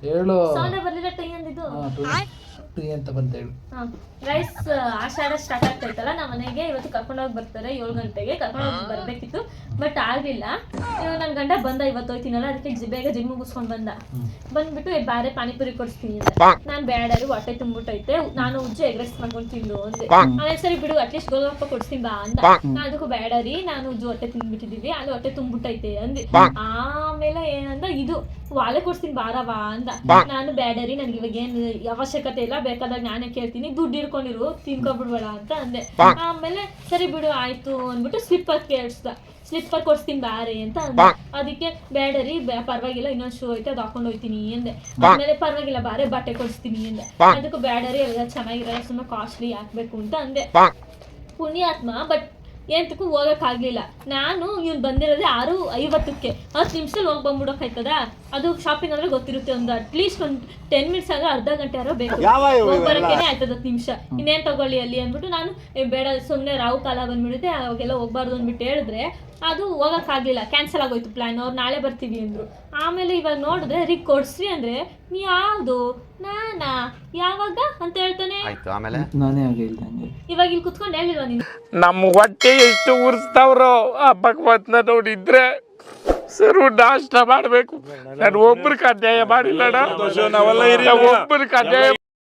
ಹೇಳು ಸೌಂಡ್ ಬರ್ಲಿಲ್ಲ tie ಅಂದಿದ್ದು tea ಅಂತ ಬಂತ ಹೇಳು. ರೈಸ್ ಆಷಾಢ ಸ್ಟಾರ್ಟ್ ಆಗ್ತೈತಲ್ಲ ನಮ್ಮ ಮನೆಗೆ ಇವತ್ತು ಕರ್ಕೊಂಡೋಗಿ ಬರ್ತಾರೆ 7 ಗಂಟೆಗೆ ಕರ್ಕೊಂಡೋಗಿ ಬರ್ಬೇಕಿತ್ತು ಬಟ್ ಆಗ್ಲಿಲ್ಲ. ನನ್ನ ಗಂಡ ಬಂದ ಇವತ್ತು ಹೋಯ್ತೀನಲ್ಲ ಅದಕ್ಕೆ ಬೇಗ ಜಿಮ್ ಮುಗಿಸ್ಕೊಂಡ್ ಬಂದ್ಬಿಟ್ಟು ಬಾರೆ ಪಾನಿಪುರಿ ಕೊಡಿಸ್ತೀನಿ ಅಂತ. ನಾನು ಬೇಡಾರು ಹೊಟ್ಟೆ ತುಂಬಿಟ್ಟೈತೆ ನಾನು ಉಜ್ಜು ಎಗ್ರೆಸ್ ಮಾಡ್ಕೊಂಡು ತಿಂದು ಅಂದೆ. ಆಮೇಲೆ ಸರಿ ಬಿಡು ಅಟ್ಲೀಸ್ಟ್ ಗೋಲ್ಗಪ್ಪ ಕೊಡಿಸ್ತೀನಿ ಬಾ ಅಂದ. ನಾನು ಅದಕ್ಕೂ ಬೇಡಾರಿ ನಾನು ಉಜ್ಜು ಹೊಟ್ಟೆ ತಿಂದ್ಬಿಟ್ಟಿದೀವಿ ಅಲ್ಲಿ ಹೊಟ್ಟೆ ತುಂಬಿಟ್ಟೈತೆ ಅಂದೆ. ಆಮೇಲೆ ಏನಂದ ಇದು ವಾಲೆ ಕೊಡ್ತೀನಿ ಬಾರವಾ ಅಂದ. ನಾನು ಬೇಡರಿ ನನ್ಗೆ ಇವಾಗ ಏನ್ ಅವಶ್ಯಕತೆ ಇಲ್ಲ ಬೇಕಾದಾಗ ನಾನೇ ಕೇಳ್ತೀನಿ ದುಡ್ಡು ಇಡ್ಕೊಂಡಿರು ತಿನ್ಕೊಬಿಡ್ಬೇಡ ಅಂತ ಅಂದೆ. ಆಮೇಲೆ ಸರಿ ಬಿಡು ಆಯ್ತು ಅಂದ್ಬಿಟ್ಟು ಸ್ಲಿಪ್ಪರ್ ಕೊಡ್ಸ್ತೀನಿ ಬಾರೆ ಅಂತ ಅಂದ. ಅದಕ್ಕೆ ಬೇಡರಿ ಪರವಾಗಿಲ್ಲ ಇನ್ನೊಂದು ಶೂ ಐತೆ ಅದು ಹಾಕೊಂಡು ಹೋಯ್ತೀನಿ ಅಂದೆ. ಆಮೇಲೆ ಪರವಾಗಿಲ್ಲ ಬಾರೆ ಬಟ್ಟೆ ಕೊಡಿಸ್ತೀನಿ ಅಂದೆ. ಅದಕ್ಕೂ ಬೇಡರಿ ಎಲ್ಲ ಚೆನ್ನಾಗಿರಲ್ಲ ಸುಮ್ಮನೆ ಕಾಸ್ಟ್ಲಿ ಹಾಕ್ಬೇಕು ಅಂತ ಅಂದೆ. ಪುಣ್ಯಾತ್ಮ ಬಟ್ ಎಂತಕ್ಕೂ ಹೋಗಕ್ಕಾಗ್ಲಿಲ್ಲ. ನಾನು ಇವ್ನು ಬಂದಿರೋದೇ 6:50ಕ್ಕೆ 10 ನಿಮಿಷದಲ್ಲಿ ಹೋಗಿ ಬಂದ್ಬಿಡೋಕಾಯ್ತದ. ಅದು ಶಾಪಿಂಗ್ ಅಂದ್ರೆ ಗೊತ್ತಿರುತ್ತೆ ಒಂದು ಅಟ್ಲೀಸ್ಟ್ ಒಂದು 10 ಮಿನಿಟ್ಸ್ ಆದ್ರೆ ಅರ್ಧ ಗಂಟೆ ಆರೋ ಬೇಕು ಹೋಗಿ ಬರೋಕ್ಕೇನೆ ಆಯ್ತದ 10 ನಿಮಿಷ. ಇನ್ನೇನು ತಗೊಳ್ಳಿ ಅಲ್ಲಿ ಅಂದ್ಬಿಟ್ಟು ನಾನು ಬೇಡ ಸುಮ್ಮನೆ ರಾವು ಕಾಲ ಬಂದ್ಬಿಡುತ್ತೆ ಅವಾಗೆಲ್ಲ ಹೋಗ್ಬಾರ್ದು ಅಂದ್ಬಿಟ್ಟು ಹೇಳಿದ್ರೆ ಅದು ಹೋಗಕ್ಕಾಗ್ಲಿಲ್ಲ. ಕ್ಯಾನ್ಸಲ್ ಆಗೋಯ್ತು ಪ್ಲಾನ್. ಅವ್ರು ನಾಳೆ ಬರ್ತೀವಿ ಅಂದ್ರು. ಆಮೇಲೆ ಇವಾಗ ನೋಡಿದ್ರೆ ರಿಕ್ ಕೊಡ್ಸ್ರಿ ಅಂದ್ರೆ ನೀ ಯಾವ್ದು ನಾನಾ ಯಾವಾಗ ಅಂತ ಹೇಳ್ತಾನೆ. ನಾನೇ ಆಗಿಲ್ದಂಗೆ ಇವಾಗ ಇಲ್ಲಿ ಕುತ್ಕೊಂಡು ಹೇಳಿಲ್ವ ನೀನು ನಮ್ಮ ಹೊಟ್ಟೆ ಎಷ್ಟು ಉರ್ಸ್ತಾವ್ರೋ ಆ ಭಗವಂತನ ನೋಡಿದ್ರೆ ಸರು ನಾಷ್ಟ ಮಾಡ್ಬೇಕು. ನಾನು ಒಬ್ರಿಗೆ ಅನ್ಯಾಯ ಮಾಡಿಲ್ಲ, ಒಬ್ರಿಗೆ ಅನ್ಯಾಯ